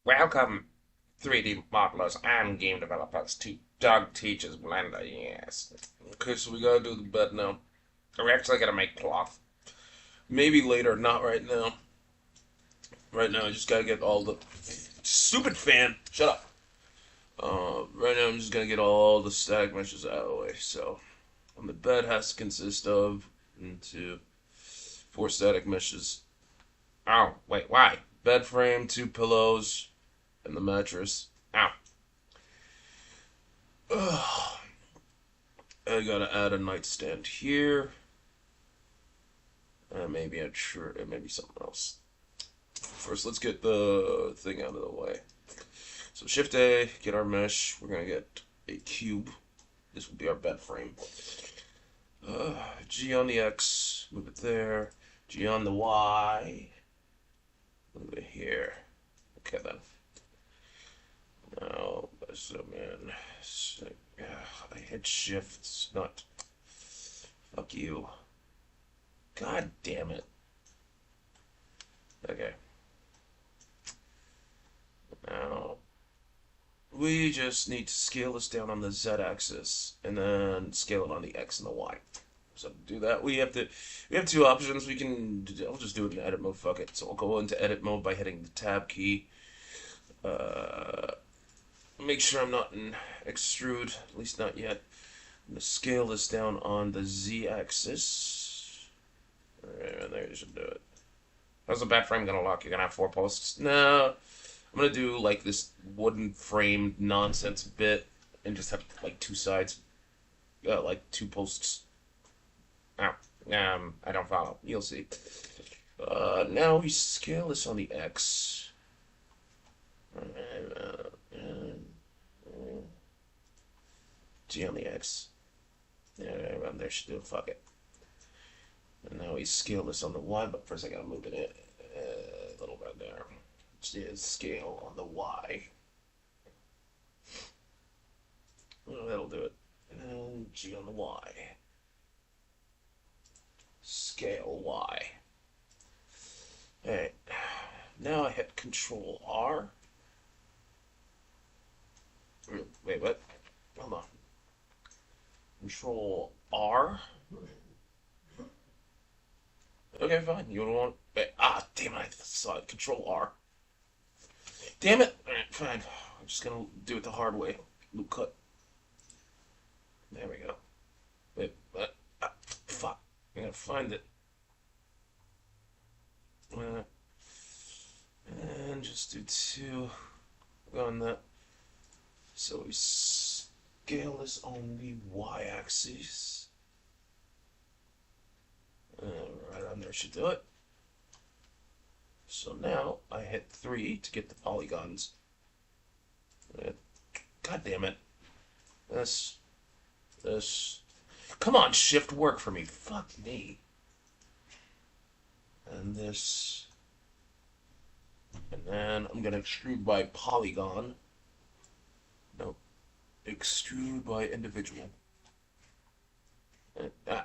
Welcome, 3D modelers and game developers, to Doug Teaches Blender. Yes. Okay, so we gotta do the bed now. We actually gotta make cloth. Maybe later, not right now. Right now, I just gotta get all the stupid fan. Shut up. Right now, I'm just gonna get all the static meshes out of the way. So, the bed has to consist of into 4 static meshes. Oh, wait, why? Bed frame, 2 pillows, and the mattress. Ow. Ugh. I gotta add a nightstand here. Maybe a shirt, maybe something else. First, let's get the thing out of the way. So Shift A, get our mesh. We're gonna get a cube. This will be our bed frame. G on the X, move it there. G on the Y, move it here. Okay then. Now zoom in. So, I hit Shift, not. Fuck you. God damn it. Okay. Now, we just need to scale this down on the Z axis and then scale it on the X and the Y. So to do that, we have 2 options. I'll just do it in edit mode, fuck it. So I'll go into edit mode by hitting the tab key. Make sure I'm not in extrude, at least not yet. I'm gonna scale this down on the Z axis. Alright, there you should do it. How's the bed frame gonna look? You're gonna have 4 posts? No. I'm gonna do like this wooden framed nonsense bit and just have like 2 sides, like 2 posts. Oh, I don't follow. You'll see. Now we scale this on the X. G on the X. Around there should do it. Fuck it. And now we scale this on the Y, but first I gotta move it in a little bit there. Scale on the Y. Oh, that'll do it. And G on the Y. Scale Y. Alright. Now I hit Control R. Wait, what? Hold on. Control R. Okay, fine. You don't want. Damn it! I saw it. Control R. Damn it! Alright, fine. I'm just gonna do it the hard way. Loop cut. There we go. Wait, what? Fuck. I gotta find it. And just do 2 on that. So we scale this on the y-axis. Right on there should do it. So now I hit 3 to get the polygons. God damn it. This. Come on, shift work for me. Fuck me. And this. And then I'm going to extrude by polygon. No. Extrude by individual. And, there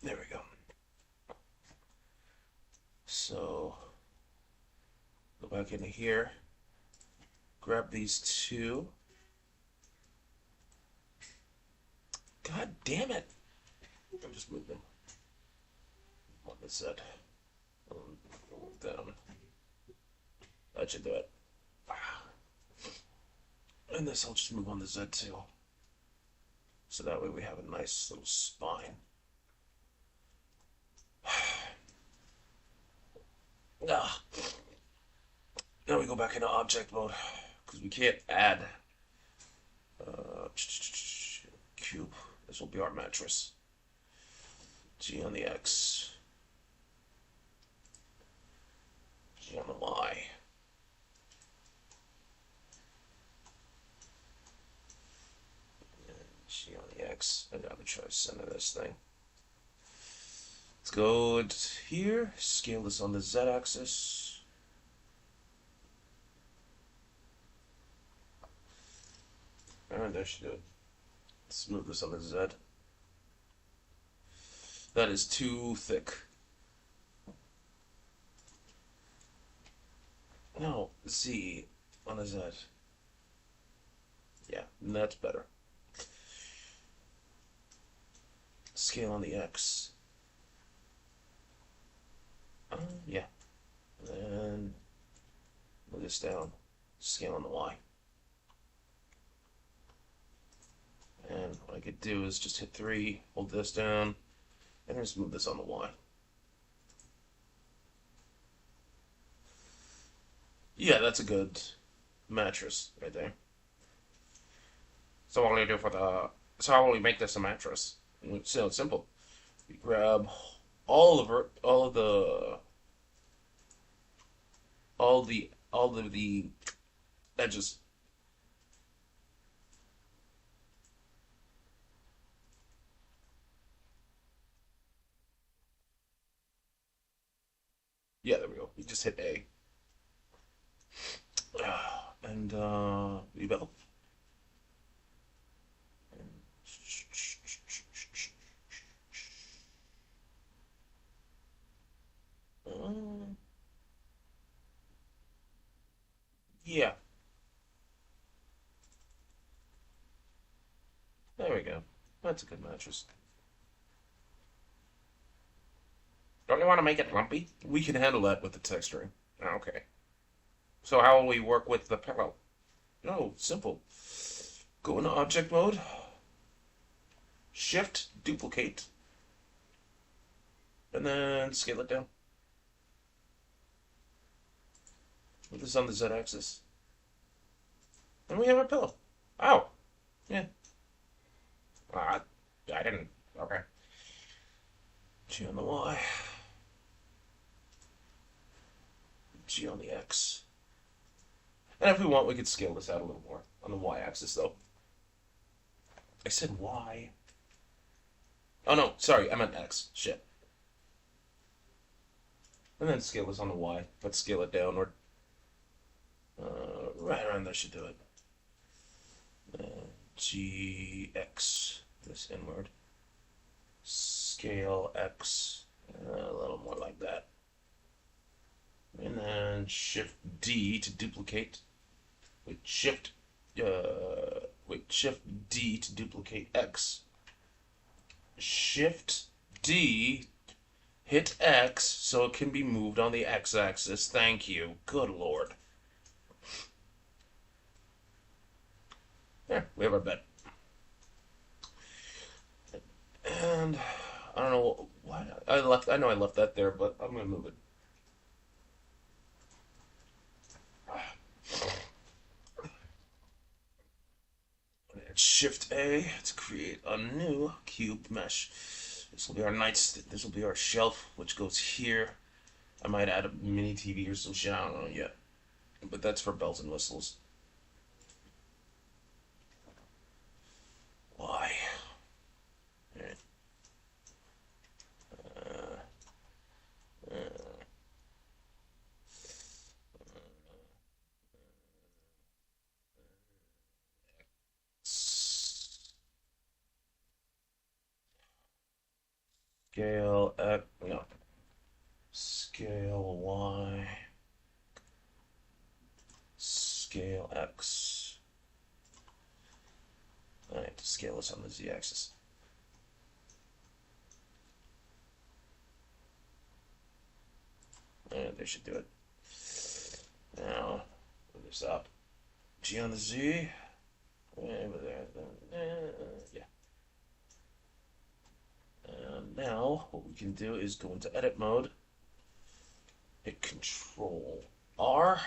we go. So, go back into here. Grab these 2. God damn it! I'll just move them. On this side. Down. That should do it. And this I'll just move on the Z too. So that way we have a nice little spine. Now we go back into object mode. Because we can't add cube. This will be our mattress. G on the X. G on the Y. And G on the X. I gotta try to center this thing. Let's go here. Scale this on the Z axis. Alright, that should do it. Let's move this on the Z. That is too thick. No, Z on the Z. Yeah, that's better. Scale on the X. Yeah. And move this down. Scale on the Y. And what I could do is just hit 3, hold this down, and just move this on the Y. Yeah, that's a good mattress right there. So what will you do for the? So how will we make this a mattress? So it's simple. You grab all of the edges. Yeah, there we go. You just hit A, and you belt. Uh, yeah, there we go. That's a good mattress. Don't you want to make it lumpy? We can handle that with the texturing. Okay. So how will we work with the pillow? No, simple. Go into object mode, shift, duplicate, and then scale it down. Put this on the Z axis. And we have our pillow. Oh, yeah. I didn't. Okay. G on the Y, G on the X. And if we want, we could scale this out a little more on the Y axis, though. I said Y. Oh no, sorry, I meant X. Shit. And then scale this on the Y, but scale it downward. Right around there should do it. GX, this inward. Scale X, a little more like that. And then Shift D to duplicate. Shift D to duplicate X. Shift D, hit X so it can be moved on the X axis. Thank you. Good lord. There, we have our bed. And I don't know what I left. I know I left that there, but I'm gonna move it. Shift A to create a new cube mesh. This will be our This will be our shelf, which goes here. I might add a mini TV or some shit. I don't know yet, but that's for bells and whistles. Why? Right. Uh, Scale X. No. Scale Y. Scale X. I have to scale this on the Z axis. And they should do it. Now, move this up. G on the Z. Over there. Yeah. And now, what we can do is go into edit mode. Hit Control R.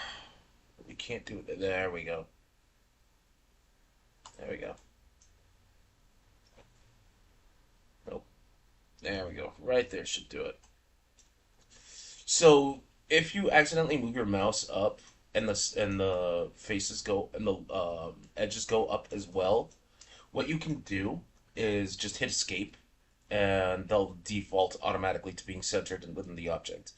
We can't do it. There we go. There we go. Nope. There we go. Right there should do it. So if you accidentally move your mouse up and the faces go and the edges go up as well, what you can do is just hit escape and they'll default automatically to being centered within the object.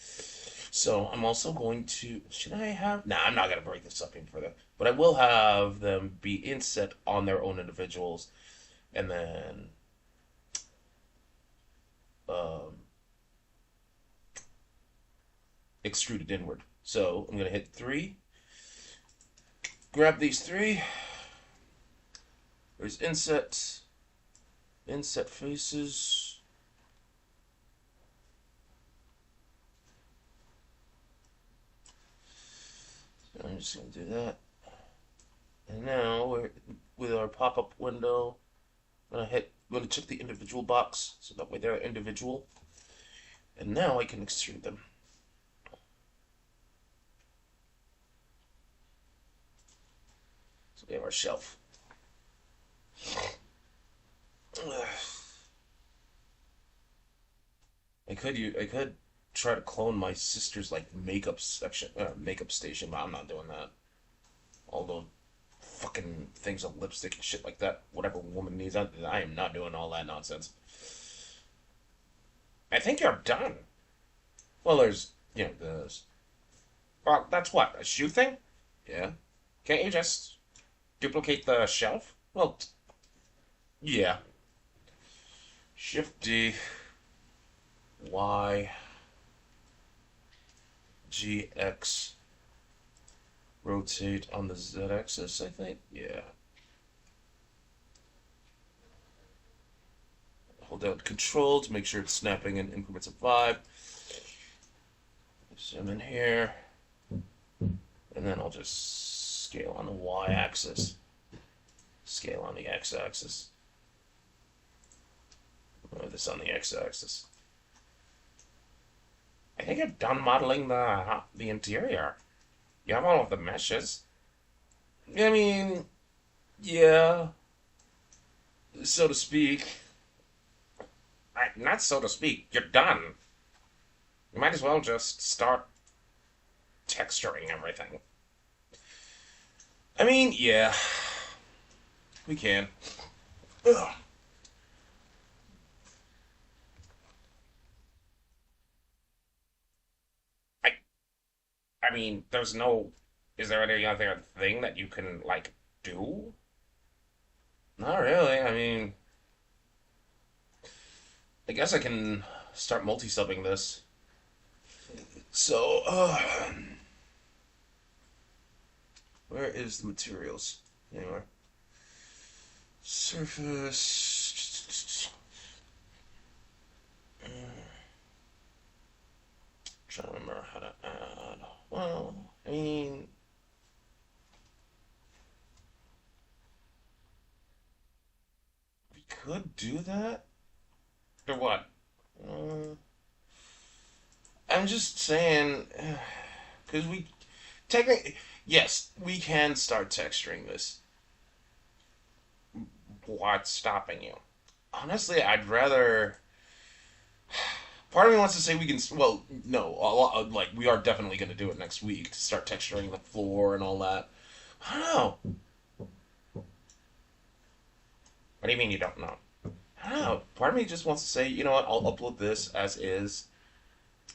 So I'm also going to, should I have? Nah, I'm not gonna break this up even further, but I will have them be inset on their own individuals, and then um, extruded inward. So I'm gonna hit 3, grab these three. There's inset faces. So I'm just gonna do that. And now we're with our pop-up window. I'm gonna check the individual box so that way they're individual. And now I can extrude them. So we have our shelf. I could try to clone my sister's like makeup section, makeup station, but I'm not doing that. All the fucking things of lipstick and shit like that. Whatever woman needs, I am not doing all that nonsense. I think you're done. Well, there's this. Well, that's what, a shoe thing? Yeah. Can't you just duplicate the shelf? Well, yeah. Shift D, Y, G, X. Rotate on the Z axis, I think. Yeah. Hold down Control to make sure it's snapping in increments of 5. Zoom in here. And then I'll just scale on the Y axis. Scale on the X axis. Move this on the X axis. I think I'm done modeling the interior. You have all of the meshes. I mean, yeah, so to speak. Not so to speak. You're done. You might as well just start texturing everything. I mean, yeah, we can. Ugh. I I mean, there's no. Is there any other thing that you can like do? Not really. I mean, I guess I can start multi-subbing this. So, where is the materials? Anyway, surface. Trying to remember how to add. Well, I mean, we could do that. Or what? Uh, I'm just saying, because we technically, yes, we can start texturing this. What's stopping you? Honestly, I'd rather. Part of me wants to say we can. Well, no, like we are definitely going to do it next week to start texturing the floor and all that. I don't know. What do you mean you don't know? I don't know. Part of me just wants to say, you know what? I'll upload this as is.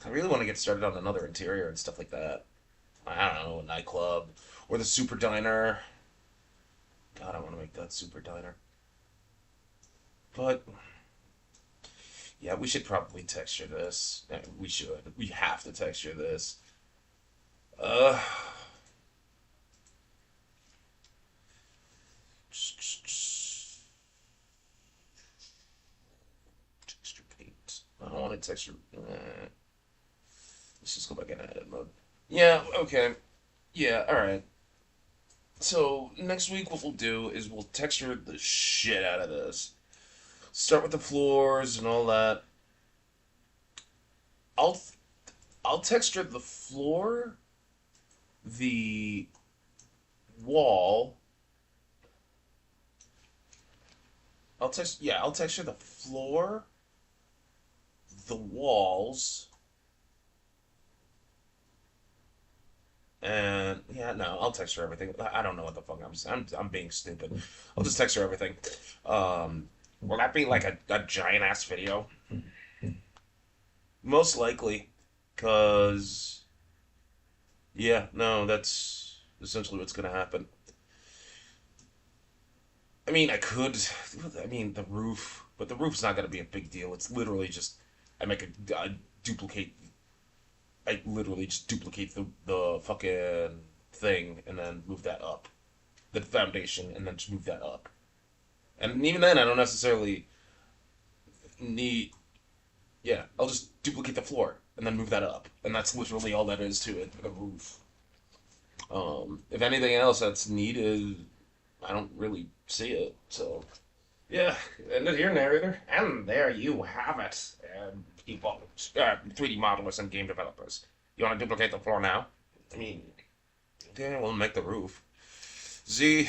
I really want to get started on another interior and stuff like that. I don't know, a nightclub or the super diner. God, I want to make that super diner. But yeah, we should probably texture this. We should. We have to texture this. Uh, texture paint. I don't want to texture. Let's just go back in edit mode. Yeah. Okay. Yeah. All right. So next week, what we'll do is we'll texture the shit out of this. Start with the floors and all that. I'll I'll texture the floor, the wall. I'll texture the floor, the walls, and yeah, no, I'll texture everything. I don't know what the fuck I'm being stupid. I'll just texture everything. Will that be like a giant ass video? Most likely, cause yeah, no, that's essentially what's gonna happen. I mean, I could. I mean, the roof, but the roof's not gonna be a big deal. It's literally just I make I duplicate. I literally just duplicate the fucking thing and then move that up. the foundation, and then just move that up. And even then, I don't necessarily need. Yeah, I'll just duplicate the floor and then move that up, and that's literally all that is to it. A roof. If anything else that's needed, I don't really see it. So yeah, end it here, narrator. And there you have it, people, 3D modelers and game developers. You want to duplicate the floor now? I mean, yeah, we'll make the roof. Z,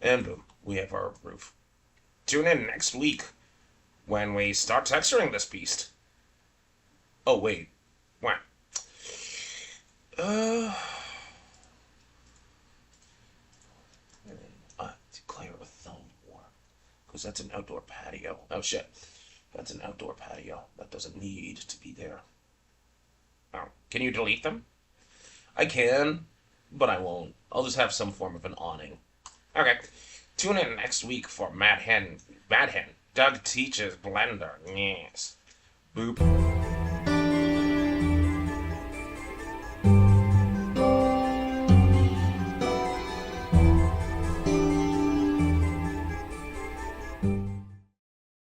and boom, we have our roof. Tune in next week when we start texturing this beast. Oh, wait. What? Declare a thumb war. Because that's an outdoor patio. Oh, shit. That's an outdoor patio. That doesn't need to be there. Oh, can you delete them? I can, but I won't. I'll just have some form of an awning. Okay. Tune in next week for Mad Hen. Doug teaches Blender. Yes. Boop.